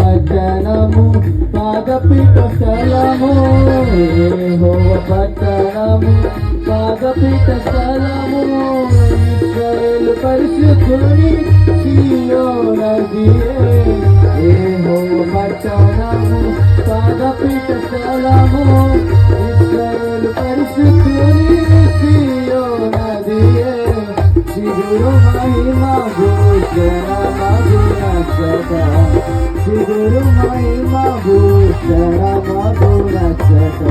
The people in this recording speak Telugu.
పట్టణము పాదపీఠ స్థలము యెహోవ పట్టణము పాదపీఠ స్థలము ఇశ్రాయేలు పరిశుద్ధుని సీయోను నదియే యెహోవ పట్టణము పాదపీఠ స్థలము ఇశ్రాయేలు పరిశుద్ధుని సీయోను నదియే సిగురు మహిమ భూషణ మధురక్షక సిగురు మహిమ భూషణ మధురక్షక